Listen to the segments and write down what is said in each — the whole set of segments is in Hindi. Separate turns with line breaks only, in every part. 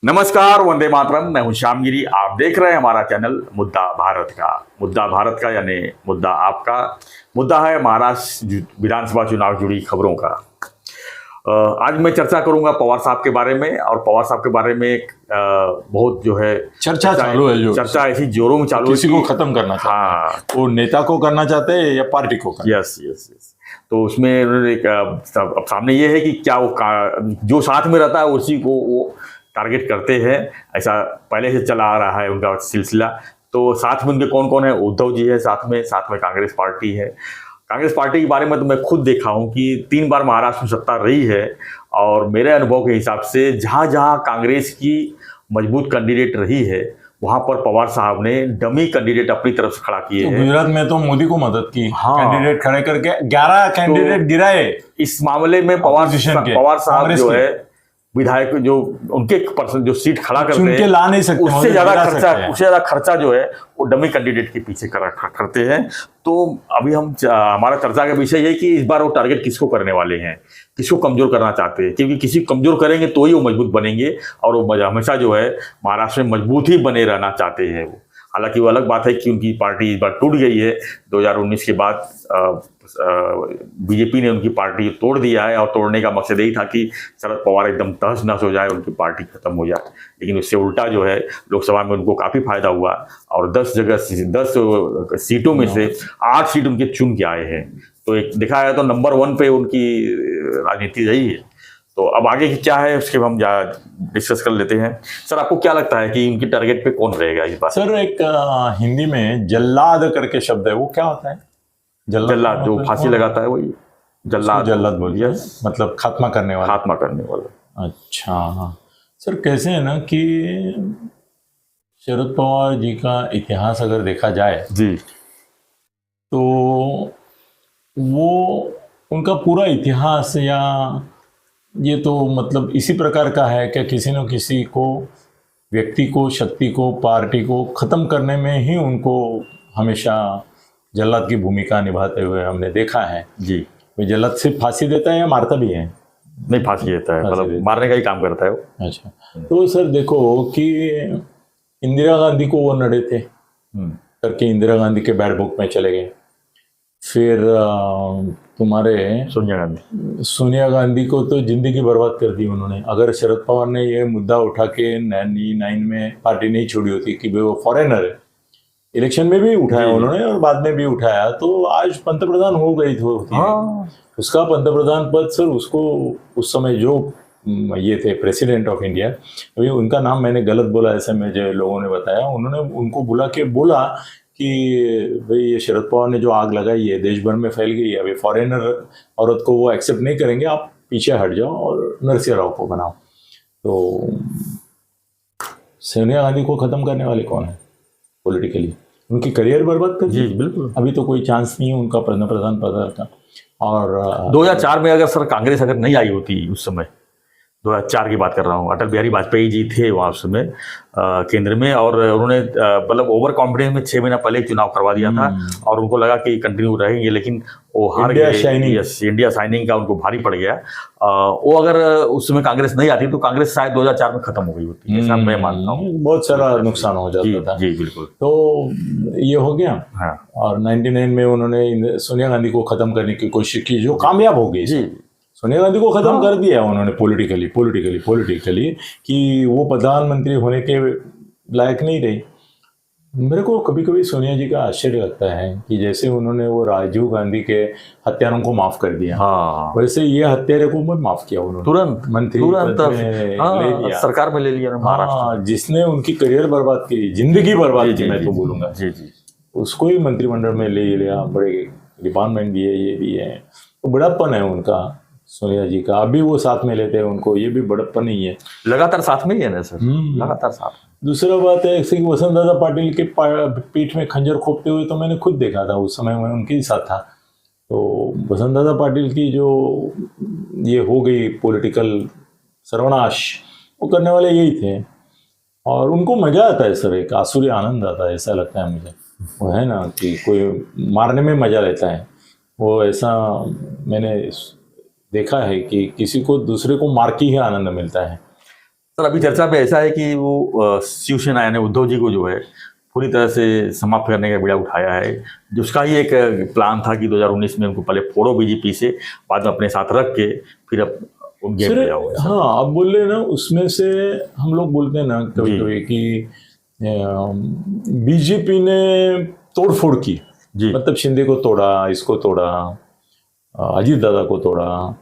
नमस्कार, वंदे मातरम। मैं हूं श्यामगिरी। आप देख रहे हैं हमारा चैनल मुद्दा भारत का। मुद्दा भारत का यानी मुद्दा आपका। मुद्दा है महाराष्ट्र विधानसभा चुनाव जुड़ी खबरों का। आज मैं चर्चा करूंगा पवार साहब के बारे में। और पवार साहब के बारे में एक बहुत जो है
चर्चा चालू है, जो
चर्चा ऐसी जोरों में चालू है,
किसी को खत्म करना चाहते हैं।
हाँ,
वो नेता को करना चाहते हैं या पार्टी को करना?
Yes yes yes. तो उसमें एक अब सामने ये है कि क्या वो जो साथ में रहता है उसी को वो टारगेट करते हैं। ऐसा पहले से चला आ रहा है उनका सिलसिला। तो साथ में उनके कौन कौन है? उद्धव जी है साथ में कांग्रेस पार्टी है। कांग्रेस पार्टी के बारे में तो मैं खुद देखा हूं कि 3 बार महाराष्ट्र में सत्ता रही है। और मेरे अनुभव के हिसाब से जहां जहां कांग्रेस की मजबूत कैंडिडेट रही है वहां पर पवार साहब ने डमी कैंडिडेट अपनी तरफ से खड़ा किए हैं।
गुजरात में तो मोदी को मदद की,
हाँ,
कैंडिडेट खड़े करके 11 कैंडिडेट गिराए।
इस मामले में पवार साहब जो है विधायक जो उनके पर्सन जो सीट खड़ा करते हैं
ला नहीं सकते,
उससे ज्यादा खर्चा जो है वो डमी कैंडिडेट के पीछे करते हैं। तो अभी हमारा चर्चा का विषय है कि इस बार वो टारगेट किसको करने वाले हैं, किसको कमजोर करना चाहते हैं। क्योंकि किसी को कमजोर करेंगे तो ही वो मजबूत बनेंगे। और वो हमेशा जो है महाराष्ट्र में मजबूत ही बने रहना चाहते हैं वो। हालांकि वो अलग बात है कि उनकी पार्टी इस बार टूट गई है। 2019 के बाद बीजेपी ने उनकी पार्टी तोड़ दिया है। और तोड़ने का मकसद यही था कि शरद पवार एकदम तहस नहस हो जाए, उनकी पार्टी खत्म हो जाए। लेकिन उससे उल्टा जो है लोकसभा में उनको काफ़ी फायदा हुआ। और 10 सीटों में से 8 सीट उनके चुन के आए हैं। तो एक देखा जाए तो नंबर 1 पे उनकी राजनीति रही है। तो अब आगे की क्या है उसके हम डिस्कस कर लेते हैं। सर, आपको क्या लगता है कि उनकी टारगेट पे कौन रहेगा इस बार?
सर, एक हिंदी में जल्लाद करके शब्द है, वो क्या होता है?
जल्लाद जो फांसी लगाता है वही
जल्लाद बोलिए, मतलब खात्मा करने वाला। अच्छा सर, कैसे है ना कि शरद पवार जी का इतिहास अगर देखा जाए
जी,
तो वो उनका पूरा इतिहास या ये तो मतलब इसी प्रकार का है कि किसी न किसी को, व्यक्ति को, शक्ति को, पार्टी को ख़त्म करने में ही उनको हमेशा जल्लाद की भूमिका निभाते हुए हमने देखा है।
जी,
वो जल्लाद सिर्फ फांसी देता है या मारता भी है?
नहीं, फांसी देता है, मतलब मारने का ही काम करता है वो।
अच्छा, तो सर देखो कि इंदिरा गांधी को वो नड़े थे करके इंदिरा गांधी के बैड बुक में चले गए। फिर तुम्हारे सोनिया गांधी को तो जिंदगी बर्बाद कर दी उन्होंने। अगर शरद पवार ने ये मुद्दा उठा के 99 में पार्टी नहीं छोड़ी होती कि भाई वो फॉरेनर है, इलेक्शन में भी उठाया उन्होंने और बाद में भी उठाया, तो आज पंतप्रधान हो गई थी। हाँ। उसका पंतप्रधान पद सर, उसको उस समय जो ये थे प्रेसिडेंट ऑफ इंडिया, अभी उनका नाम मैंने गलत बोला ऐसे मुझे लोगों ने बताया, उन्होंने उनको बुला के बोला कि भाई ये शरद पवार ने जो आग लगाई है देश भर में फैल गई है, अभी फॉरेनर औरत को वो एक्सेप्ट नहीं करेंगे, आप पीछे हट जाओ और नरसिम्हा राव को बनाओ। तो सोनिया गांधी को ख़त्म करने वाले कौन है पॉलिटिकली? उनकी करियर बर्बाद कर दी। बिल्कुल, अभी तो कोई चांस नहीं है उनका प्रधान पद का। और
2004 में अगर सर कांग्रेस अगर नहीं आई होती, उस समय 2004 की बात कर रहा हूँ, अटल बिहारी वाजपेयी जी थे वहाँ उस समय केंद्र में। और उन्होंने मतलब ओवर कॉन्फिडेंस में 6 महीना पहले चुनाव करवा दिया था। और उनको लगा कि कंटिन्यू रहेंगे, लेकिन वो हार गए। इंडिया शाइनिंग का उनको भारी पड़ गया। वो अगर उस समय कांग्रेस नहीं आती तो कांग्रेस शायद 2004 में खत्म हो गई होती, ऐसा मैं मानता हूँ।
बहुत सारा नुकसान हो जाता था।
जी बिल्कुल।
तो ये हो गया।
हाँ।
और 99 में उन्होंने सोनिया गांधी को खत्म करने की कोशिश की, जो कामयाब हो गई। सोनिया गांधी को खत्म कर दिया उन्होंने पॉलिटिकली कि वो प्रधानमंत्री होने के लायक नहीं रही। मेरे को कभी कभी सोनिया जी का आश्चर्य लगता है कि जैसे उन्होंने वो राजीव गांधी के हत्यारों को माफ कर दिया, हाँ, वैसे ये हत्यारे को मत माफ किया उन्होंने, तुरंत मंत्री ले लिया, सरकार में ले लिया। हाँ, जिसने उनकी करियर बर्बाद की, जिंदगी बर्बाद की, मैं तो बोलूंगा, उसको ही मंत्रिमंडल में ले लिया। बड़े डिपार्टमेंट भी है, ये भी है, तो बड़प्पन है उनका सोनिया जी का। अभी वो साथ में लेते हैं उनको, ये भी बड़प्पन ही है।
लगातार साथ में ही है ना सर, लगातार साथ।
दूसरा बात है कि वसंत दादा पाटिल के पीठ में खंजर खोपते हुए तो मैंने खुद देखा था, उस समय मैं उनके ही साथ था। तो वसंत दादा पाटिल की जो ये हो गई पॉलिटिकल सर्वनाश, वो करने वाले यही थे। और उनको मजा आता है सर, एक आसुरी आनंद आता है, ऐसा लगता है मुझे। वो है ना कि कोई मारने में मजा लेता है, वो ऐसा मैंने देखा है कि किसी को दूसरे को मार के ही आनंद मिलता है।
सर अभी चर्चा में ऐसा है कि वो शिवसेना यानी उद्धव जी को जो है पूरी तरह से समाप्त करने का बीड़ा उठाया है, जिसका ही एक प्लान था कि 2019 में उनको पहले फोड़ो बीजेपी से, बाद में अपने साथ रख के फिर अब उन गेम पे जाओ।
हाँ, आप बोल रहे ना, उसमें से हम लोग बोलते हैं ना कभी कभी कि बीजेपी ने तोड़फोड़ की
जी,
मतलब शिंदे को तोड़ा, इसको तोड़ा, अजीत दादा को तोड़ा।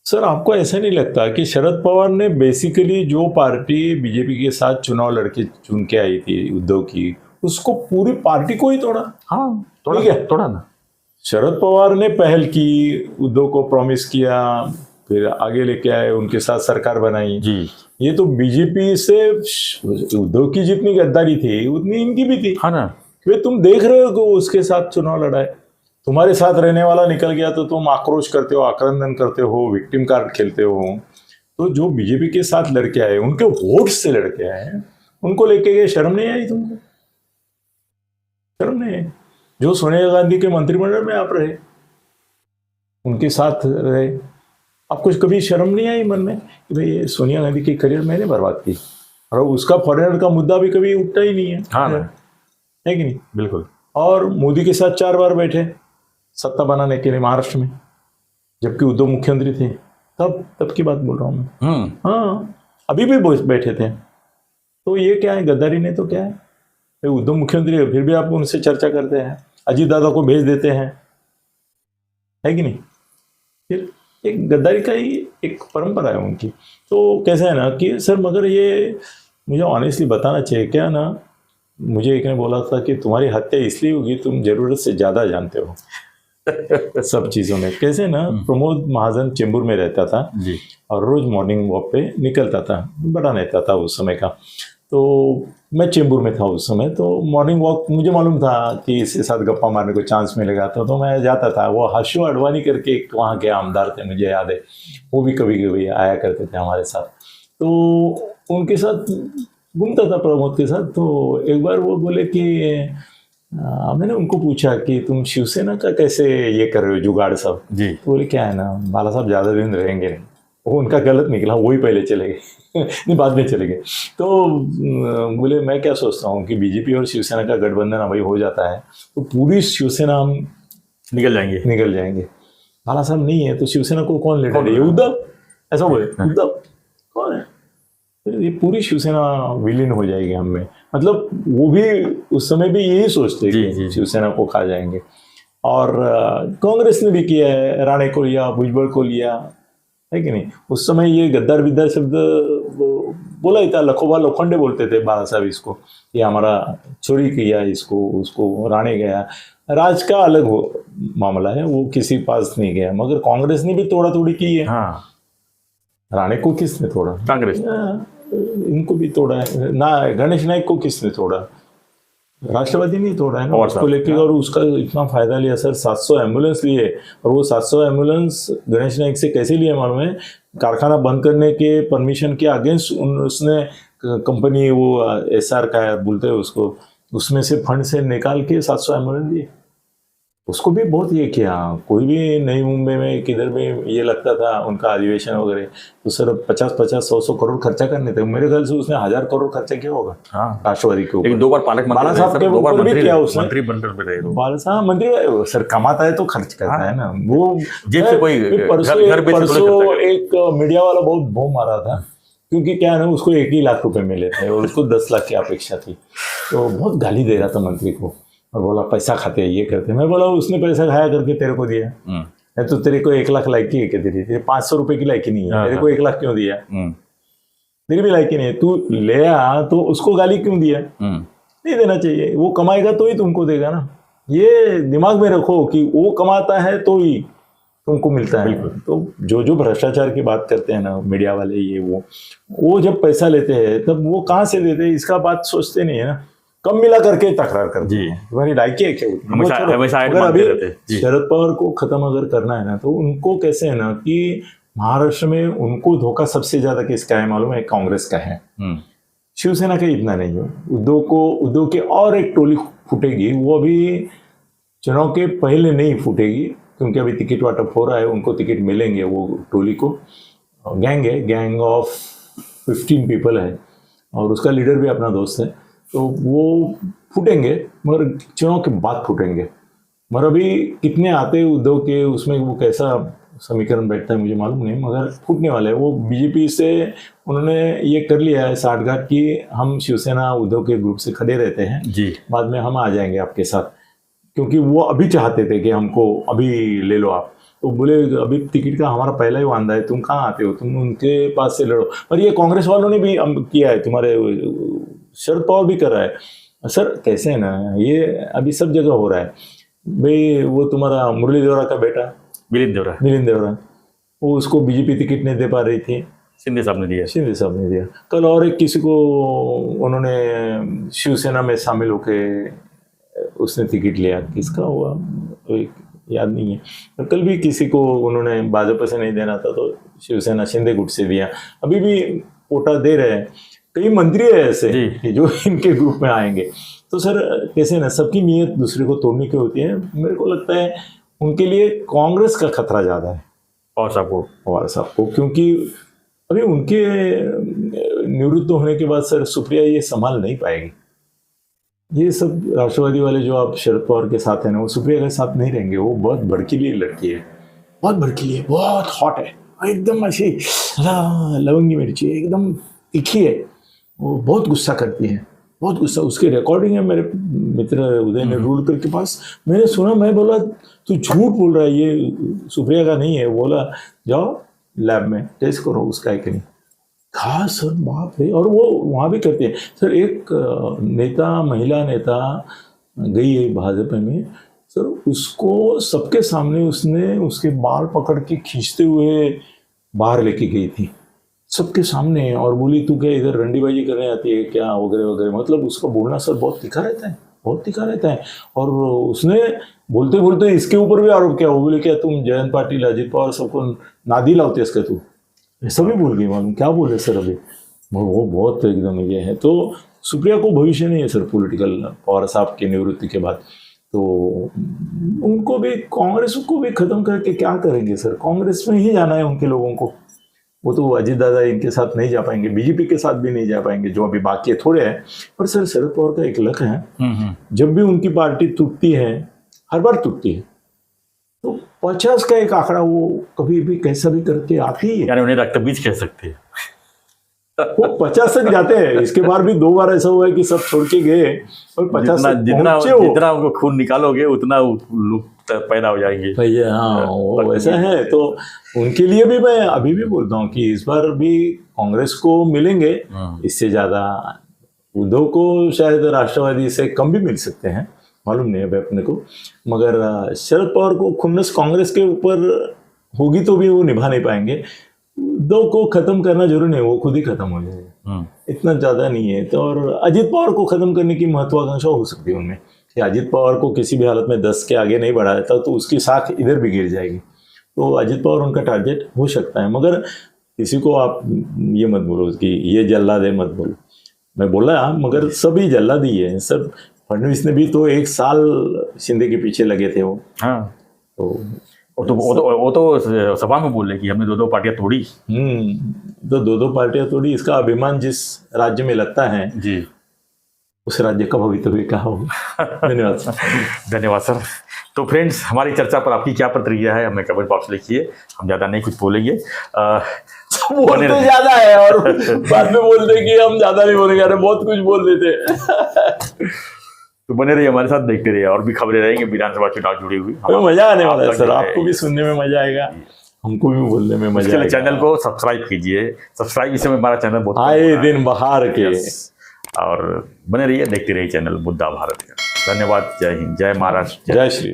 सर आपको ऐसा नहीं लगता कि शरद पवार ने बेसिकली जो पार्टी बीजेपी के साथ चुनाव लड़के चुन के आई थी उद्धव की, उसको पूरी पार्टी को ही तोड़ा?
हाँ तोड़ा, तोड़ा ना। शरद
पवार ने पहल की, उद्धव को प्रॉमिस किया, फिर आगे लेके आए, उनके साथ सरकार बनाई
जी।
ये तो बीजेपी से उद्धव की जितनी गद्दारी थी उतनी इनकी भी थी।
हाँ ना,
वे तुम देख रहे हो कि उसके साथ चुनाव लड़ाए, तुम्हारे साथ रहने वाला निकल गया तो तुम आक्रोश करते हो, आक्रंदन करते हो, विक्टिम कार्ड खेलते हो। तो जो बीजेपी के साथ लड़के आए, उनके वोट से लड़के आए, उनको लेके गए, शर्म नहीं आई तुमको? शर्म नहीं आई? जो सोनिया गांधी के मंत्रिमंडल में आप रहे, उनके साथ रहे, आपको कभी शर्म नहीं आई मन में कि भाई ये सोनिया गांधी की करियर मैंने बर्बाद की? और उसका फॉरेनर का मुद्दा भी कभी उठता ही नहीं है।
हाँ
है कि नहीं?
बिल्कुल।
और मोदी के साथ 4 बार बैठे सत्ता बनाने के लिए महाराष्ट्र में, जबकि उद्धव मुख्यमंत्री थे। तब की बात बोल रहा हूँ मैं। हाँ, अभी भी बैठे थे। तो ये क्या है, गद्दारी नहीं तो क्या है? उद्धव मुख्यमंत्री है, फिर भी आप उनसे चर्चा करते हैं, अजीत दादा को भेज देते हैं, है कि नहीं? फिर एक गद्दारी का ही एक परंपरा है उनकी। तो कैसा है ना कि सर, मगर ये मुझे ऑनेस्टली बताना चाहिए क्या ना, मुझे एक ने बोला था कि तुम्हारी हत्या इसलिए होगी, तुम जरूरत से ज्यादा जानते हो सब चीज़ों में। कैसे ना, प्रमोद महाजन चेंबूर में रहता था
जी,
और रोज मॉर्निंग वॉक पे निकलता था, बड़ा नेता था उस समय का। तो मैं चेंबूर में था उस समय, तो मॉर्निंग वॉक मुझे मालूम था कि इसके साथ गप्पा मारने को चांस मिलेगा, तो मैं जाता था। वो हर्षो अडवाणी करके एक वहाँ के आमदार थे, मुझे याद है, वो भी कभी कभी आया करते थे हमारे साथ। तो उनके साथ घूमता था प्रमोद के साथ। तो एक बार वो बोले कि मैंने उनको पूछा कि तुम शिवसेना का कैसे ये कर रहे हो जुगाड़ सब
जी।
तो बोले क्या है ना, बाला साहब ज़्यादा दिन रहेंगे नहीं। वो उनका गलत निकला, वो ही पहले चले गए नहीं बाद में चले गए। तो बोले मैं क्या सोचता हूँ कि बीजेपी और शिवसेना का गठबंधन अभी हो जाता है तो पूरी शिवसेना हम निकल जाएंगे। बाला साहब नहीं है तो शिवसेना को कौन लीडर है? उद्धव। ऐसा बोले, उद्धव कौन है? ये पूरी शिवसेना विलीन हो जाएगी हम में। मतलब वो भी उस समय भी यही सोचते कि शिवसेना को खा जाएंगे। और कांग्रेस ने भी किया है, राणे को लिया, भुजबल को लिया, है कि नहीं? उस समय ये गद्दार विद्दार शब्द बोला ही था, लखोबा लोखंडे बोलते थे बाला साहब इसको, ये हमारा चोरी किया, इसको उसको राणे गया। राज का अलग मामला है, वो किसी पास नहीं गया, मगर कांग्रेस ने भी तोड़ा तोड़ी की है।
हाँ।
राणे को किसने तोड़ा?
कांग्रेस।
इनको भी तोड़ा है ना। गणेश नाइक को किसने तोड़ा? राष्ट्रवादी नहीं तोड़ा है ना उसको लेके। और उसका इतना फायदा लिया सर, 700 एम्बुलेंस लिए। और वो 700 एम्बुलेंस गणेश नाइक से कैसे लिए मालूम है? कारखाना बंद करने के परमिशन के अगेंस्ट उसने कंपनी, वो SR का बोलते हैं उसको, उसमें से फंड से निकाल के 700 एम्बुलेंस दिए। उसको भी बहुत ये किया। कोई भी नई मुंबई में किधर भी ये लगता था उनका अधिवेशन वगैरह, तो सर 50-50, 100-100 करोड़ खर्चा करने थे। मेरे ख्याल से उसने 1000 करोड़ खर्चा किया होगा। हाँ, राष्ट्रवादी के ऊपर।
2 बार पालक
बाला साहब के ऊपर भी किया उसने।
मंत्री बनकर भी रहे।
बाला साहब मंत्री सर कमाता है तो खर्च करता है ना वो।
जेब से कोई
परसों एक मीडिया वाला बहुत बम मारा था, क्योंकि क्या है ना, उसको 1 ही लाख रुपए मिले थे और उसको 10 लाख की अपेक्षा थी। तो बहुत गाली दे रहा था मंत्री को और बोला पैसा खाते हैं, ये करते हैं। मैं बोला उसने पैसा खाया करके तेरे को दिया है, तो तेरे को 1 लाख लायकी है क्या? तेरी 500 रुपए की लायकी नहीं है, तेरे को 1 लाख क्यों दिया? तेरी भी लायकी नहीं है, तू ले आ तो उसको गाली क्यों दिया? नहीं देना चाहिए, वो कमाएगा तो ही तुमको देगा ना। ये दिमाग में रखो कि वो कमाता है तो ही तुमको मिलता है। तो जो भ्रष्टाचार की बात करते हैं ना मीडिया वाले, ये वो जब पैसा लेते हैं तब वो कहाँ से देते हैं इसका बात सोचते नहीं है ना। कम मिला करके तकरार करते हैं, तुम्हारी लायकी है क्या? अगर अभी शरद पवार को खत्म अगर करना है ना, तो उनको कैसे है ना कि महाराष्ट्र में उनको धोखा सबसे ज्यादा किसका है मालूम है? कांग्रेस का है। शिवसेना का इतना नहीं है। उद्धव की और एक टोली फूटेगी, वो अभी चुनाव के पहले नहीं फूटेगी, क्योंकि अभी टिकट वाटअप हो रहा है, उनको टिकट मिलेंगे वो टोली को। गैंग है, गैंग ऑफ 15 पीपल है और उसका लीडर भी अपना दोस्त है, तो वो फूटेंगे मगर चुनाव के बाद फूटेंगे। मगर अभी कितने आते हैं उद्धव के, उसमें वो कैसा समीकरण बैठता है मुझे मालूम नहीं, मगर फूटने वाले हैं। वो बीजेपी से उन्होंने ये कर लिया है साठगांठ कि हम शिवसेना उद्धव के ग्रुप से खड़े रहते हैं
जी,
बाद में हम आ जाएंगे आपके साथ, क्योंकि वो अभी चाहते थे कि हमको अभी ले लो आप, तो बोले अभी टिकट का हमारा पहला ही वादा है, तुम कहाँ आते हो, तुम उनके पास से लड़ो। और ये कांग्रेस वालों ने भी किया है, तुम्हारे शरद पवार भी कर रहा है। सर कैसे है ना, ये अभी सब जगह हो रहा है भाई। वो तुम्हारा मुरली देवरा का बेटा मिलिंद देवरा, वो उसको बीजेपी टिकट नहीं दे पा रही थी,
शिंदे साहब ने दिया।
कल और एक किसी को उन्होंने शिवसेना में शामिल होके उसने टिकट लिया, किसका हुआ याद नहीं है। तो कल भी किसी को उन्होंने भाजपा से नहीं देना था तो शिवसेना शिंदे गुट से दिया, अभी भी कोटा दे रहे हैं। कई मंत्री है ऐसे कि जो इनके ग्रुप में आएंगे। तो सर कैसे ना, सबकी नीयत दूसरे को तोड़ने की होती है। मेरे को लगता है उनके लिए कांग्रेस का खतरा ज़्यादा है पवार साहब को, क्योंकि अभी उनके निवृत्त होने के बाद सर सुप्रिया ये संभाल नहीं पाएगी। ये सब राष्ट्रवादी वाले जो आप शरद पवार के साथ हैं ना, वो सुप्रिया के साथ नहीं रहेंगे। वो बहुत भड़कीली लड़की है, बहुत भड़कीली है, बहुत हॉट है, एकदम ऐसी लवंगी मिर्ची, एकदम तीखी है। वो बहुत गुस्सा करती है, बहुत गुस्सा। उसकी रिकॉर्डिंग है मेरे मित्र उदय नेरुलकर के पास, मैंने सुना। मैं बोला तू झूठ बोल रहा है, ये सुप्रिया का नहीं है। बोला जाओ लैब में टेस्ट करो उसका है कि नहीं। कहा सर बाप रे, और वो वहाँ भी करते हैं सर। एक नेता, महिला नेता गई है भाजपा में सर, उसको सबके सामने उसने उसके बाल पकड़ के खींचते हुए बाहर लेके गई थी सबके सामने, और बोली तू क्या इधर रंडीबाजी करने आती है क्या, वगैरह वगैरह। मतलब उसका बोलना सर बहुत तीखा रहता है, बहुत तीखा रहता है। और उसने बोलते बोलते इसके ऊपर भी आरोप किया। वो बोले क्या तुम जयंत पाटिल, अजित पवार सबको नादी लाते इसका, तू ऐसा भी बोल गई। मालूम क्या बोले सर अभी, वो बहुत एकदम ये है। तो सुप्रिया को भविष्य नहीं है सर पॉलिटिकल, पवार साहब की निवृत्ति के बाद। तो उनको भी, कांग्रेस को भी खत्म करके क्या करेंगे सर, कांग्रेस में ही जाना है उनके लोगों को। वो तो अजीत दादा इनके साथ नहीं जा पाएंगे, बीजेपी के साथ भी नहीं जा पाएंगे, जो अभी बाकी है थोड़े हैं। पर सर शरद पवार का एक लक है, जब भी उनकी पार्टी टूटती है, हर बार टूटती है, तो 50 का एक आंकड़ा वो कभी भी कैसा भी करके आती है,
यानी उन्हें रक्तबीज कह सकते हैं।
वो 50 तक जाते हैं। इसके बार भी 2 बार ऐसा हुआ है कि सब छोड़ के गए और 50 तक पहुंचे।
जितना उनको खून निकालोगे उतना लोग पैदा हो जाएंगे
भैया। हाँ वो ऐसा है। तो उनके लिए भी मैं अभी भी बोलता हूँ कि इस बार भी कांग्रेस को मिलेंगे इससे ज्यादा, उद्धव को शायद राष्ट्रवादी से कम भी मिल सकते हैं, मालूम नहीं है अपने को। मगर शरद पवार को खुन्नस कांग्रेस के ऊपर होगी तो भी वो निभा नहीं पाएंगे। उद्धव को खत्म करना जरूरी नहीं, वो खुद ही खत्म हो जाएगा, इतना ज्यादा नहीं है। तो और अजित पवार को खत्म करने की महत्वाकांक्षा हो सकती है उनमें कि अजित पवार को किसी भी हालत में 10 के आगे नहीं बढ़ाया था तो उसकी साख इधर भी गिर जाएगी। तो अजित पवार उनका टारगेट हो सकता है। मगर किसी को आप ये मत बोलो कि ये जल्लाद है, मत बोलो। मैं बोला मगर सभी जल्लाद ही है सब। फडणवीस ने भी तो 1 साल शिंदे के पीछे लगे थे वो।
हाँ,
तो
वो तो सभा में बोले कि हमने 2 पार्टियां तोड़ी।
तो 2 पार्टियां तोड़ी, इसका अभिमान जिस राज्य में लगता है
जी,
उस राज्य का भविष्य क्या होगा। धन्यवाद सर।
धन्यवाद सर। तो फ्रेंड्स, हमारी चर्चा पर आपकी क्या प्रतिक्रिया है हमें कमेंट बॉक्स में लिखिए। हम ज़्यादा नहीं कुछ बोलेंगे,
बोलते ज़्यादा है और बाद में बोलते कि हम ज़्यादा नहीं बोलेंगे, अरे बहुत कुछ बोल देते।
तो बने रहिए हमारे साथ, देखते रहिए, और भी खबरें रहेंगी विधानसभा चुनाव जुड़ी हुई।
मजा आने वाला है सर, आपको भी सुनने में मजा आएगा, हमको भी बोलने में मजा आएगा।
चैनल को सब्सक्राइब कीजिए, सब्सक्राब इस समय हमारा चैनल बहुत
आए दिन बाहर के,
और बने रहिए, देखते रहिए चैनल मुद्दा भारत का। धन्यवाद। जय हिंद, जय महाराष्ट्र,
जय श्री।